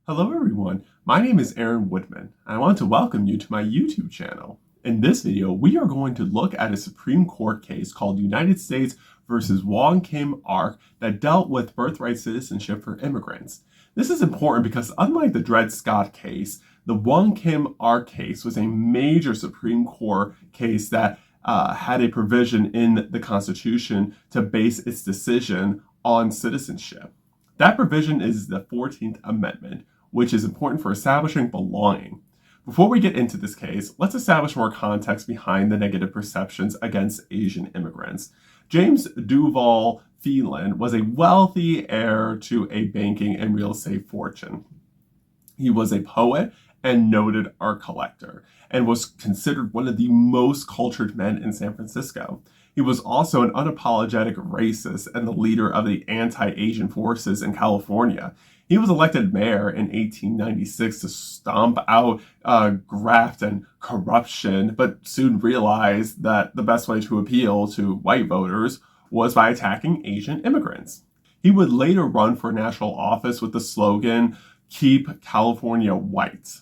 Hello everyone, my name is Aaron Woodman, and I want to welcome you to my YouTube channel. In this video, we are going to look at a Supreme Court case called United States versus Wong Kim Ark that dealt with birthright citizenship for immigrants. This is important because unlike the Dred Scott case, the Wong Kim Ark case was a major Supreme Court case that had a provision in the Constitution to base its decision on citizenship. That provision is the 14th Amendment, which is important for establishing belonging. Before we get into this case, let's establish more context behind the negative perceptions against Asian immigrants. James Duval Phelan was a wealthy heir to a banking and real estate fortune. He was a poet and noted art collector, and was considered one of the most cultured men in San Francisco. He was also an unapologetic racist and the leader of the anti-Asian forces in California. He was elected mayor in 1896 to stomp out graft and corruption, but soon realized that the best way to appeal to white voters was by attacking Asian immigrants. He would later run for national office with the slogan, "Keep California White."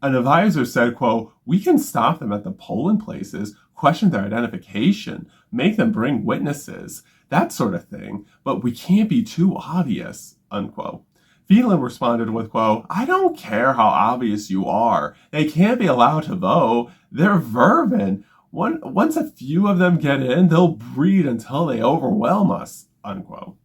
An advisor said, quote, "We can stop them at the polling places, question their identification, make them bring witnesses, that sort of thing, but we can't be too obvious," unquote. Phelan responded with, quote, "I don't care how obvious you are. They can't be allowed to vote. They're vermin. Once a few of them get in, they'll breed until they overwhelm us," unquote.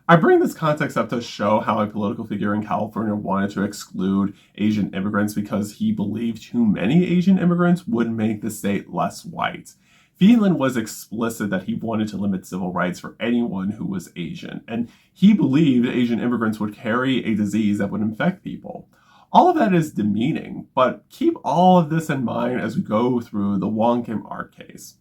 I bring this context up to show how a political figure in California wanted to exclude Asian immigrants because he believed too many Asian immigrants would make the state less white. Phelan was explicit that he wanted to limit civil rights for anyone who was Asian, and he believed Asian immigrants would carry a disease that would infect people. All of that is demeaning, but keep all of this in mind as we go through the Wong Kim Ark case.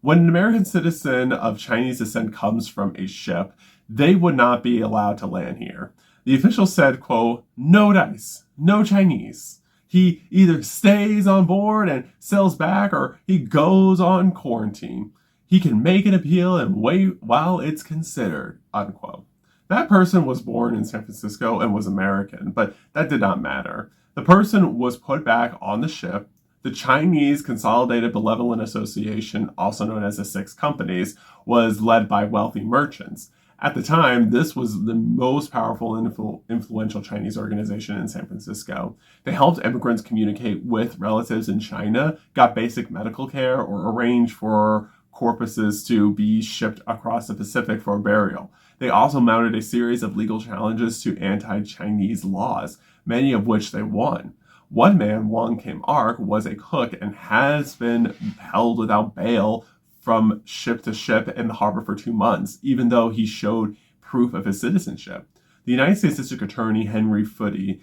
When an American citizen of Chinese descent comes from a ship, they would not be allowed to land here. The official said, quote, "No dice, no Chinese. He either stays on board and sails back or he goes on quarantine. He can make an appeal and wait while it's considered," unquote. That person was born in San Francisco and was American, but that did not matter. The person was put back on the ship. The Chinese Consolidated Benevolent Association, also known as the Six Companies, was led by wealthy merchants. At the time, this was the most powerful and influential Chinese organization in San Francisco. They helped immigrants communicate with relatives in China, got basic medical care, or arranged for corpses to be shipped across the Pacific for burial. They also mounted a series of legal challenges to anti-Chinese laws, many of which they won. One man, Wong Kim Ark, was a cook and has been held without bail from ship to ship in the harbor for 2 months, even though he showed proof of his citizenship. The United States District Attorney Henry Foote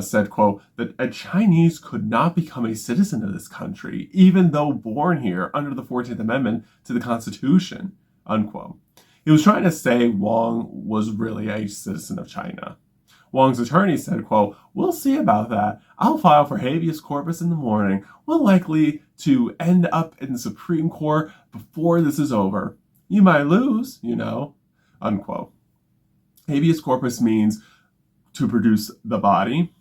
said, quote, that a Chinese could not become a citizen of this country, even though born here under the 14th Amendment to the Constitution, unquote. He was trying to say Wong was really a citizen of China. Wong's attorney said, quote, "We'll see about that. I'll file for habeas corpus in the morning. We're likely to end up in the Supreme Court before this is over. You might lose, unquote." Habeas corpus means to produce the body.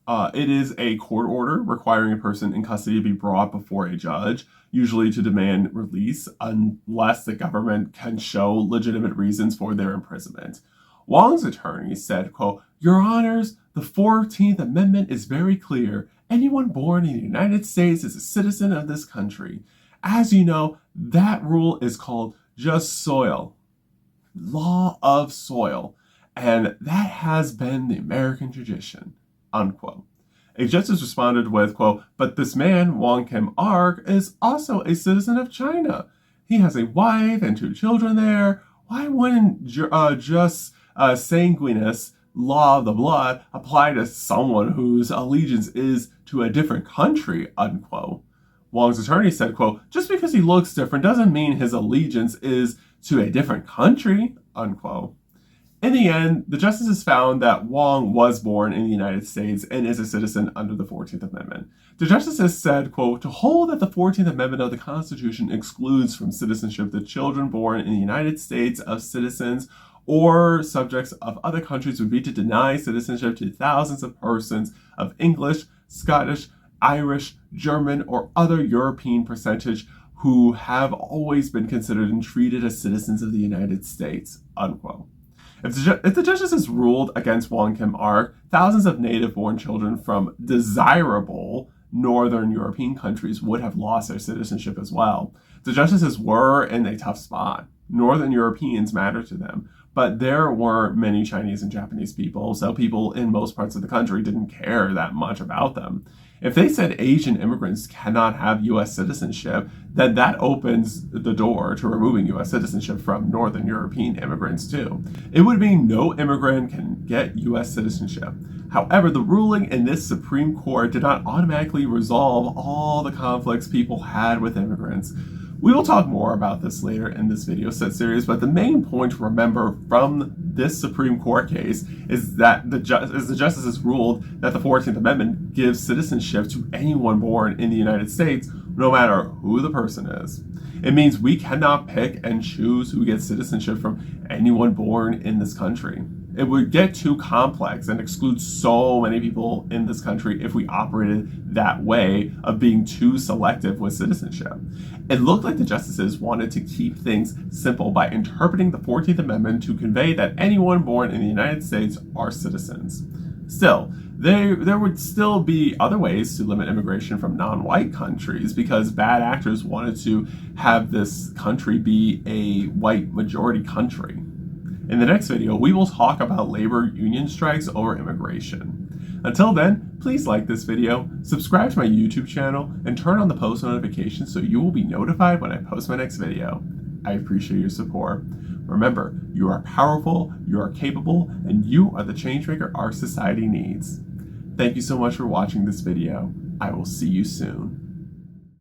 It is a court order requiring a person in custody to be brought before a judge, usually to demand release, unless the government can show legitimate reasons for their imprisonment. Wong's attorney said, quote, "Your Honors, the 14th Amendment is very clear. Anyone born in the United States is a citizen of this country. As you know, that rule is called just soil, law of soil, and that has been the American tradition," unquote. A justice responded with, quote, "But this man, Wong Kim Ark, is also a citizen of China. He has a wife and 2 children there. Why wouldn't just sanguineous law of the blood apply to someone whose allegiance is to a different country," unquote. Wong's attorney said, quote, "Just because he looks different doesn't mean his allegiance is to a different country," unquote. In the end, the justices found that Wong was born in the United States and is a citizen under the 14th Amendment. The justices said, quote, "To hold that the 14th Amendment of the Constitution excludes from citizenship the children born in the United States of citizens or subjects of other countries would be to deny citizenship to thousands of persons of English, Scottish, Irish, German, or other European percentage who have always been considered and treated as citizens of the United States, unquote. If the justices ruled against Wong Kim Ark, thousands of native-born children from desirable Northern European countries would have lost their citizenship as well. The justices were in a tough spot. Northern Europeans matter to them, but there were many Chinese and Japanese people, so people in most parts of the country didn't care that much about them. If they said Asian immigrants cannot have U.S. citizenship, then that opens the door to removing U.S. citizenship from Northern European immigrants too. It would mean no immigrant can get U.S. citizenship. However, the ruling in this Supreme Court did not automatically resolve all the conflicts people had with immigrants. We will talk more about this later in this video set series, but the main point to remember from this Supreme Court case is that the justices ruled that the 14th Amendment gives citizenship to anyone born in the United States, no matter who the person is. It means we cannot pick and choose who gets citizenship from anyone born in this country. It would get too complex and exclude so many people in this country if we operated that way of being too selective with citizenship. It looked like the justices wanted to keep things simple by interpreting the 14th Amendment to convey that anyone born in the United States are citizens. Still, there would still be other ways to limit immigration from non-white countries because bad actors wanted to have this country be a white majority country. In the next video, we will talk about labor union strikes over immigration. Until then, please like this video, subscribe to my YouTube channel, and turn on the post notifications so you will be notified when I post my next video. I appreciate your support. Remember, you are powerful, you are capable, and you are the changemaker our society needs. Thank you so much for watching this video. I will see you soon.